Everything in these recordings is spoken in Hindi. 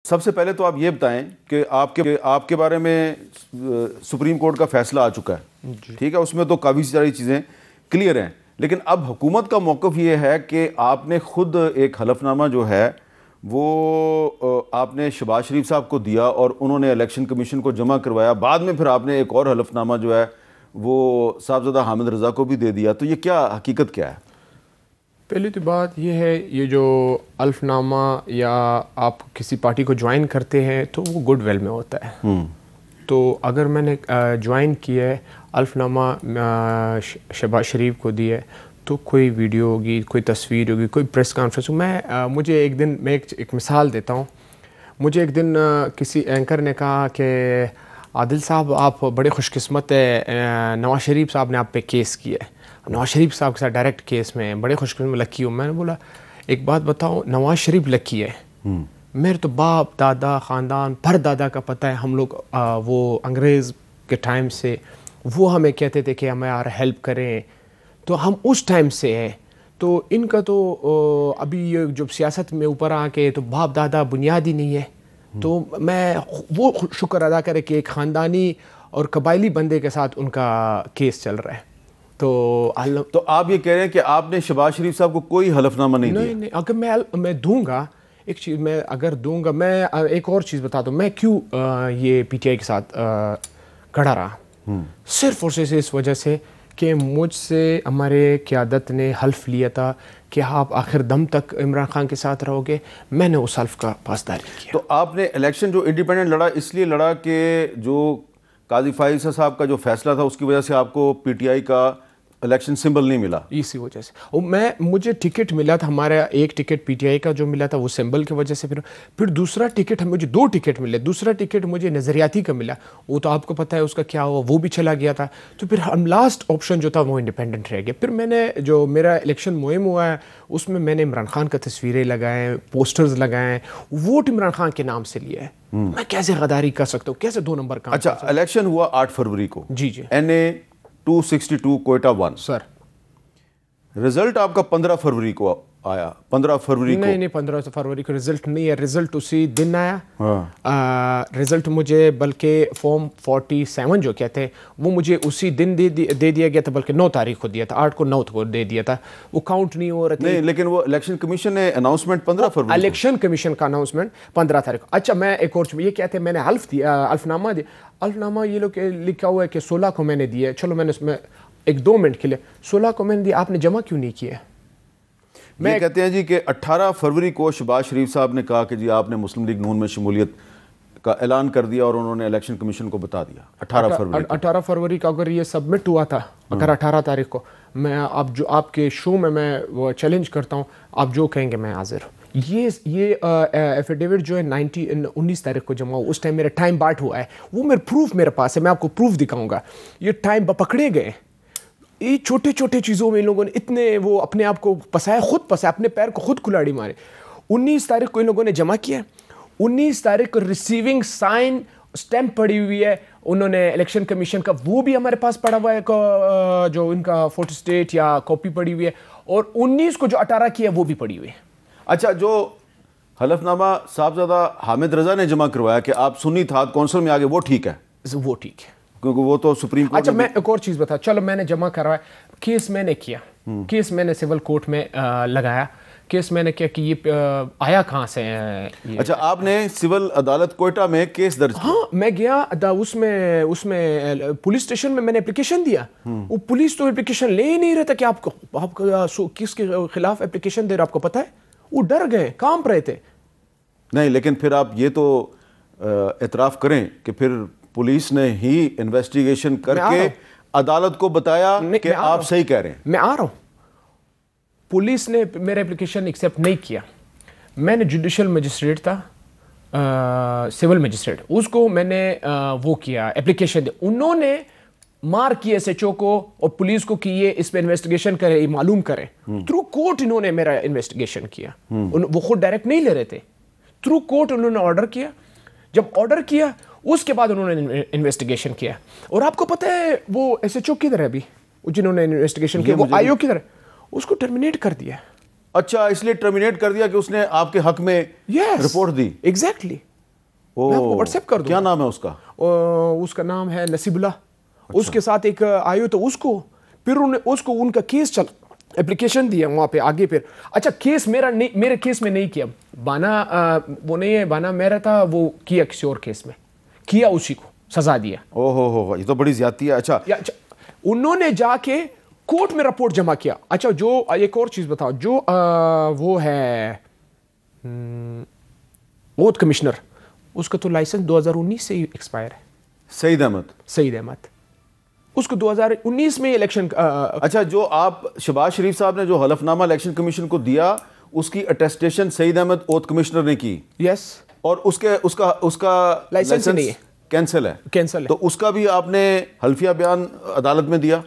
सबसे पहले तो आप ये बताएं कि आपके बारे में सुप्रीम कोर्ट का फैसला आ चुका है, ठीक है, उसमें तो काफ़ी सारी चीज़ें क्लियर हैं, लेकिन अब हुकूमत का मौक़िफ़ ये है कि आपने ख़ुद एक हलफनामा जो है वो आपने शहबाज शरीफ साहब को दिया और उन्होंने इलेक्शन कमीशन को जमा करवाया। बाद में फिर आपने एक और हलफनामा जो है वो साहबजादा हामिद रज़ा को भी दे दिया। तो ये क्या हकीकत क्या है? पहली तो बात ये है, ये जो अल्फनामा या आप किसी पार्टी को ज्वाइन करते हैं तो वो गुड विल में होता है। तो अगर मैंने ज्वाइन किया है, अल्फनामा शहबाज शरीफ को दिया है, तो कोई वीडियो होगी, कोई तस्वीर होगी, कोई प्रेस कॉन्फ्रेंस होगी। मुझे एक दिन, मैं एक मिसाल देता हूँ। मुझे एक दिन किसी एंकर ने कहा कि आदिल साहब आप बड़े खुशकिस्मत है, नवाज शरीफ साहब ने आप पे केस किया है, नवाज शरीफ साहब के साथ डायरेक्ट केस में, बड़े खुशकिस्मत लकी हूँ। मैंने बोला एक बात बताओ, नवाज शरीफ लकी है, मेरे तो बाप दादा ख़ानदान पर दादा का पता है। हम लोग वो अंग्रेज़ के टाइम से वो हमें कहते थे कि हमें यार हेल्प करें, तो हम उस टाइम से हैं। तो इनका तो अभी ये जो सियासत में ऊपर आके तो बाप दादा बुनियादी नहीं है। तो मैं वो शुक्र अदा करें कि एक ख़ानदानी और कबायली बंदे के साथ उनका केस चल रहा है। तो आप ये कह रहे हैं कि आपने शहबाज शरीफ साहब को कोई हलफनामा नहीं दिया? नहीं, अगर मैं दूंगा एक चीज़, मैं अगर दूंगा, मैं एक और चीज़ बता दूं, मैं क्यों ये पीटीआई के साथ खड़ा रहा। सिर्फ और सिर्फ इस वजह से कि मुझसे हमारे क़यादत ने हल्फ लिया था कि आप आखिर दम तक इमरान खान के साथ रहोगे। मैंने उस हल्फ का पासदारी किया। तो आपने इलेक्शन जो इंडिपेंडेंट लड़ा, इसलिए लड़ा कि जो काजी फाइज़ साहब का जो फैसला था उसकी वजह से आपको पीटीआई का इलेक्शन सिंबल नहीं मिला? इसी वजह से। और मुझे टिकट मिला था, हमारा एक टिकट पीटीआई का जो मिला था वो सिंबल की वजह से। फिर दूसरा टिकट, मुझे 2 टिकट मिले। दूसरा टिकट मुझे नज़रियाती का मिला, वो तो आपको पता है उसका क्या हुआ, वो भी चला गया था। तो फिर हम लास्ट ऑप्शन जो था वो इंडिपेंडेंट रह गया। फिर मैंने जो मेरा इलेक्शन मुहिम हुआ है उसमें मैंने इमरान खान का तस्वीरें लगाएँ, पोस्टर्स लगाएँ, वोट इमरान खान के नाम से लिया है। मैं कैसे गद्दारी कर सकता हूँ, कैसे 2 नंबर काम? अच्छा, इलेक्शन हुआ 8 फरवरी को। जी। NA 262 Quetta 1 sir. रिजल्ट आपका 15 फरवरी को आया। 15 फरवरी को नहीं, 15 फरवरी को रिजल्ट नहीं है, रिजल्ट उसी दिन आया। रिजल्ट मुझे बल्कि फॉर्म 47 जो कहते हैं वो मुझे उसी दिन दे दिया गया था, बल्कि 9 तारीख को दिया था, 8 को 9 को दे दिया था। वो काउंट नहीं हो रहा था। नहीं, लेकिन वो इलेक्शन कमीशन ने अनाउंसमेंट 15 फरवरी, इलेक्शन कमीशन का अनाउंसमेंट 15 तारीख को। अच्छा, मैं एक और ये कहते हैं मैंने अल्फनामा दिया। अल्फनामा ये लोग लिखा हुआ है कि 16 को मैंने दिया। चलो, मैंने उसमें 1-2 मिनट के लिए 16 को मैंने दिया, आपने जमा क्यों नहीं किया? मैं कहते हैं जी कि 18 फरवरी को शहबाज शरीफ साहब ने कहा कि जी आपने मुस्लिम लीग नून में शमूलियत का ऐलान कर दिया और उन्होंने इलेक्शन कमीशन को बता दिया 18 फरवरी का अगर ये सबमिट हुआ था, अगर 18 तारीख को, मैं अब जो आपके शो में मैं वो चैलेंज करता हूँ, आप जो कहेंगे मैं हाजिर हूँ। ये एफिडेविट जो है 19 तारीख को जमा हुआ, उस टाइम मेरा टाइम बाट हुआ है, वो मेरे प्रूफ मेरे पास है, मैं आपको प्रूफ दिखाऊंगा। ये टाइम पकड़े गए, ये छोटे छोटे चीज़ों में इन लोगों ने इतने वो अपने आप को फंसाया, खुद फंसाया, अपने पैर को खुद कुल्हाड़ी मारे। 19 तारीख को इन लोगों ने जमा किया, 19 तारीख को रिसीविंग साइन स्टैंप पड़ी हुई है उन्होंने इलेक्शन कमीशन का, वो भी हमारे पास पड़ा हुआ है, जो इनका फोटो स्टेट या कॉपी पड़ी हुई है, और 19 को जो 18 किया वो भी पड़ी हुई है। अच्छा, जो हलफनामा साहबजादा हामिद रज़ा ने जमा करवाया कि आप सुन्नी था कौंसिल में आगे, वो ठीक है? वो ठीक है, क्योंकि वो तो सुप्रीम कोर्ट। अच्छा, मैं एक और चीज़ बता, चलो मैंने जमा करवाया, केस मैंने किया, केस मैंने सिविल कोर्ट में लगाया, केस मैंने किया कि ये आया कहाँ से है। अच्छा, आपने सिविल अदालत कोयटा में केस दर्ज किया? हाँ, मैं गया उसमें पुलिस स्टेशन में मैंने एप्लीकेशन दिया। वो पुलिस तो एप्लीकेशन ले ही नहीं रहा था कि आपको किसके खिलाफ एप्लीकेशन दे रहा, आपको पता है? वो डर गए, कांप रहे थे। नहीं, लेकिन फिर आप ये तो एतराफ़ करें कि फिर पुलिस ने ही इन्वेस्टिगेशन करके अदालत को बताया कि आप सही कह रहे हैं। मैं आ रहा हूं, पुलिस ने मेरा एप्लीकेशन एक्सेप्ट नहीं किया। मैंने जुडिशियल मजिस्ट्रेट था, सिविल मजिस्ट्रेट, उसको मैंने वो किया, एप्लीकेशन दिया। उन्होंने मार किए SHO को और पुलिस को कि ये इस पे इन्वेस्टिगेशन करे, मालूम करे। थ्रू कोर्ट इन्होंने मेरा इन्वेस्टिगेशन किया, वो खुद डायरेक्ट नहीं ले रहे थे, थ्रू कोर्ट उन्होंने ऑर्डर किया। जब ऑर्डर किया उसके बाद उन्होंने इन्वेस्टिगेशन किया। और आपको पता है वो SHO किधर है अभी, जिन्होंने इन्वेस्टिगेशन किया, वो IO किधर है? उसको टर्मिनेट कर दिया। अच्छा, इसलिए टर्मिनेट कर दिया कि उसने आपके हक में रिपोर्ट दी? एग्जैक्टली। मैं आपको व्हाट्सएप कर दूँ। क्या नाम है उसका? उसका नाम है नसीबुल्लाह। अच्छा। उसके साथ एक आयो तो उसको फिर उसको उनका केस चल एप्लीकेशन दिया वहाँ पे आगे। फिर अच्छा केस मेरा नहीं, मेरे केस में नहीं किया बाना, वो नहीं है बाना मेरा था, वो किया किसी और केस में किया, उसी को सजा दिया। ओहो हो, ये तो बड़ी ज्यादती है। अच्छा उन्होंने जाके कोर्ट में रिपोर्ट जमा किया। अच्छा जो एक और चीज बताओ, जो वो है ओथ कमिश्नर, उसका तो लाइसेंस 2019 से ही एक्सपायर है। सईद अहमद उसको 2019 में इलेक्शन अच्छा जो आप शहबाज शरीफ साहब ने जो हलफनामा इलेक्शन कमीशन को दिया, उसकी attestation Saeed Ahmed oath commissioner ने की। यस। और उसका लाइसेंस नहीं है, कैंसिल है। तो उसका भी आपने हल्फिया बयान अदालत में दिया?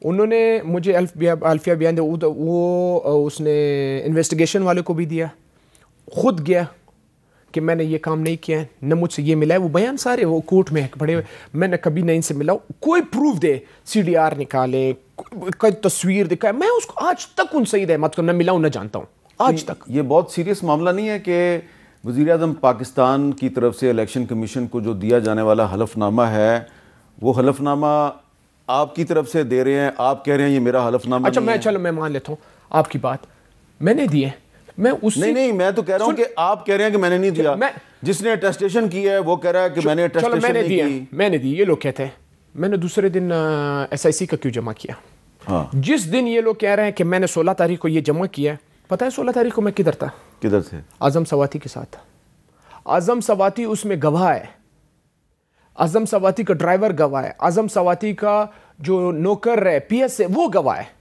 उन्होंने मुझे अल्फिया बयान दिया, वो उसने इन्वेस्टिगेशन वाले को भी दिया, खुद गया कि मैंने ये काम नहीं किया है, न मुझसे ये मिला है। वो बयान सारे वो कोर्ट में पड़े हुए, मैंने कभी नहीं इनसे मिला। कोई प्रूफ दे, CDR निकाले, कोई तस्वीर दिखाए, मैं उसको आज तक उन सईद अहमद को न मिला हूं, न जानता हूँ आज तक। ये बहुत सीरियस मामला नहीं है कि वज़ीर-ए-आज़म पाकिस्तान की तरफ से इलेक्शन कमीशन को जो दिया जाने वाला हलफनामा है, वो हलफनामा आपकी तरफ से दे रहे हैं, आप कह रहे हैं ये मेरा हलफनामा अच्छा नहीं मैं मान लेता हूँ आपकी बात, मैंने दिए, मैं उससे नहीं, मैं तो कह रहा हूं कि आप कह रहे हैं कि मैंने नहीं दिया। जिसने अटेस्टेशन की है वो कह रहा है कि मैंने अटेस्टेशन नहीं की। मैंने दी, ये लोग कहते हैं। मैंने दूसरे दिन SIC का क्यों जमा किया? हाँ। जिस दिन ये लोग कह रहे हैं कि मैंने 16 तारीख को ये जमा किया, पता है 16 तारीख को मैं किधर था? किधर थे? आजम सवाती के साथ। आजम सवाती उसमें गवाह है, आजम सवाती का ड्राइवर गवाह है, आजम सवाती का जो नौकर है PS है वो गवाह है।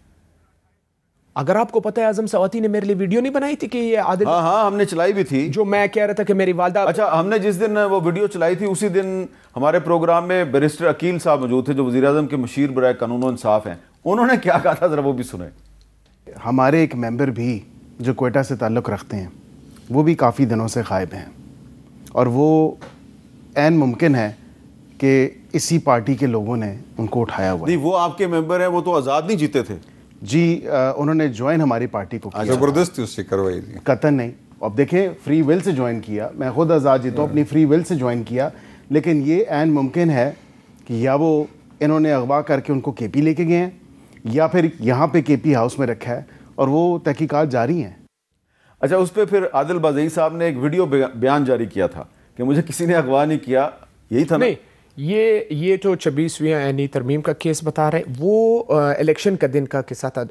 अगर आपको पता है आजम सवाती ने मेरे लिए वीडियो नहीं बनाई थी कि ये आदिल, हाँ हमने चलाई भी थी, जो मैं कह रहा था कि मेरी वालदा। अच्छा हमने जिस दिन वो वीडियो चलाई थी उसी दिन हमारे प्रोग्राम में बैरिस्टर अकील साहब मौजूद थे, जो वज़ीर-ए-आज़म के मशीर बराए कानून और इंसाफ हैं। उन्होंने क्या कहा था जरा वो भी सुने। हमारे एक मेंबर भी जो क्वेटा से ताल्लुक़ रखते हैं, वो भी काफ़ी दिनों से गायब हैं, और वो ऐन मुमकिन है कि इसी पार्टी के लोगों ने उनको उठाया हुआ। नहीं, वो आपके मेंबर हैं, वो तो आज़ाद नहीं जीते थे जी। उन्होंने ज्वाइन हमारी पार्टी को किया, ज़बरदस्ती उससे करवाई थी। कतन नहीं, अब देखें फ्री विल से ज्वाइन किया, मैं खुद आज़ाद जीता हूँ, अपनी फ्री विल से ज्वाइन किया। लेकिन ये ऐन मुमकिन है कि या वो इन्होंने अगवा करके उनको KP लेके गए हैं, या फिर यहाँ पे KP हाउस में रखा है और वो तहकीकात जारी हैं। अच्छा, उस पर फिर आदिल बाज़ई साहब ने एक वीडियो बयान जारी किया था कि मुझे किसी ने अगवा नहीं किया, यही था ना? नहीं, ये तो 26वीं यानी तरमीम का केस बता रहे, वो इलेक्शन का दिन का किस्सा था।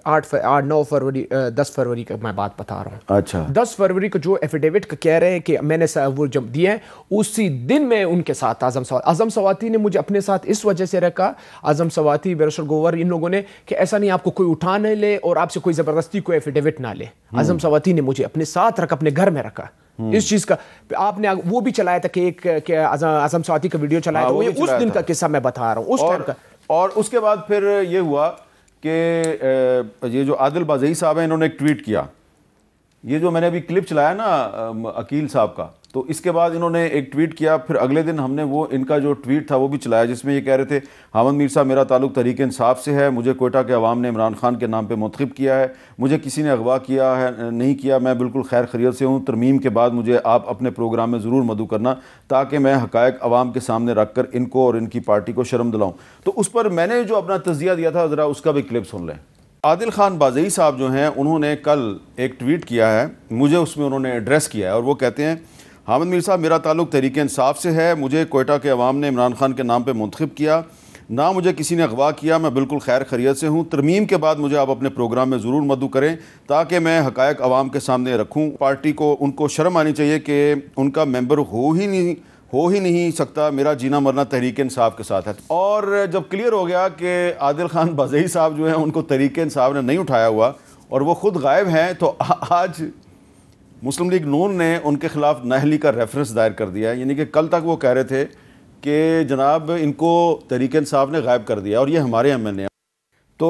9 फरवरी 10 फरवरी का मैं बात बता रहा हूँ। अच्छा, 10 फरवरी को जो एफिडेविट का कह रहे हैं कि मैंने वो जब दिए हैं, उसी दिन मैं उनके साथ आजम सवाती ने मुझे अपने साथ इस वजह से रखा, आजम सवाती, बैरिस्टर गोवर, इन लोगों ने, कि ऐसा नहीं आपको कोई उठा नहीं ले और आपसे कोई ज़बरदस्ती कोई एफिडेविट ना ले। आजम सवाती ने मुझे अपने साथ रखा, अपने घर में रखा। इस चीज का आपने वो भी चलाया था कि आजम सवाती का वीडियो चलाया था, वो उस दिन का किस्सा मैं बता रहा हूँ, उस टाइम का। और उसके बाद फिर ये हुआ कि ये जो आदिल बाज़ई साहब हैं, इन्होंने एक ट्वीट किया, ये जो मैंने अभी क्लिप चलाया ना अकील साहब का, तो इसके बाद इन्होंने एक ट्वीट किया। फिर अगले दिन हमने वो इनका जो ट्वीट था वो भी चलाया, जिसमें ये कह रहे थे, हामिद मीर साहब, मेरा ताल्लुक तहरीक इंसाफ से है, मुझे कोयटा के अवाम ने इमरान खान के नाम पे मुंतखब किया है, मुझे किसी ने अगवा किया है नहीं किया, मैं बिल्कुल खैर खैरियत से हूँ। तरमीम के बाद मुझे आप अपने प्रोग्राम में ज़रूर मदऊ करना, ताकि मैं हक़ाइक़ अवाम के सामने रख कर इनको और इनकी पार्टी को शर्म दिलाऊँ। तो उस पर मैंने जो अपना तज़किया दिया था, ज़रा उसका भी क्लिप सुन लें। आदिल खान बाज़ई साहब जो हैं, उन्होंने कल एक ट्वीट किया है, मुझे उसमें उन्होंने एड्रेस किया है, और वो कहते हैं, हामिद मीर साहब, मेरा ताल्लुक तहरीक इंसाफ से है, मुझे कोयटा के अवाम ने इमरान खान के नाम पे मुंतखब किया, ना मुझे किसी ने अगवा किया, मैं बिल्कुल खैर खैरियत से हूँ। तरमीम के बाद मुझे आप अपने प्रोग्राम में ज़रूर मदऊ करें, ताकि मैं हक़ाइक़ अवाम के सामने रखूँ। पार्टी को, उनको शर्म आनी चाहिए कि उनका मेंबर हो ही नहीं सकता, मेरा जीना मरना तहरीक इंसाफ के साथ है। और जब क्लियर हो गया कि आदिल खान बाज़ई साहब जो हैं, उनको तहरीक इंसाफ ने नहीं उठाया हुआ और वो ख़ुद गायब हैं, तो आज मुस्लिम लीग नून ने उनके खिलाफ नाअहली का रेफरेंस दायर कर दिया है। यानी कि कल तक वो कह रहे थे कि जनाब इनको तहरीक इंसाफ ने गायब कर दिया और ये हमारे MNA हैं। तो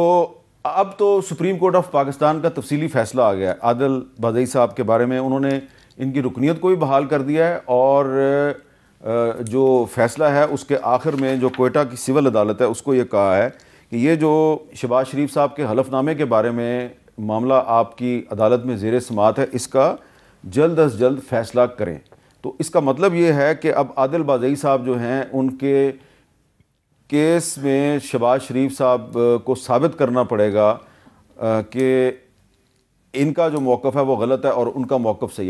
अब तो सुप्रीम कोर्ट ऑफ पाकिस्तान का तफसीली फ़ैसला आ गया आदिल बाज़ई साहब के बारे में। उन्होंने इनकी रुकनीत को भी बहाल कर दिया है, और जो फ़ैसला है उसके आखिर में जो कोयटा की सिविल अदालत है उसको ये कहा है कि ये जो शहबाज शरीफ साहब के हलफनामे के बारे में मामला आपकी अदालत में ज़ेर समाअत है, इसका जल्द अज जल्द फ़ैसला करें। तो इसका मतलब ये है कि अब आदिल बाज़ई साहब जो हैं उनके केस में शहबाज शरीफ साहब को साबित करना पड़ेगा कि इनका जो मौक़िफ़ है वो गलत है और उनका मौक़िफ़ सही है।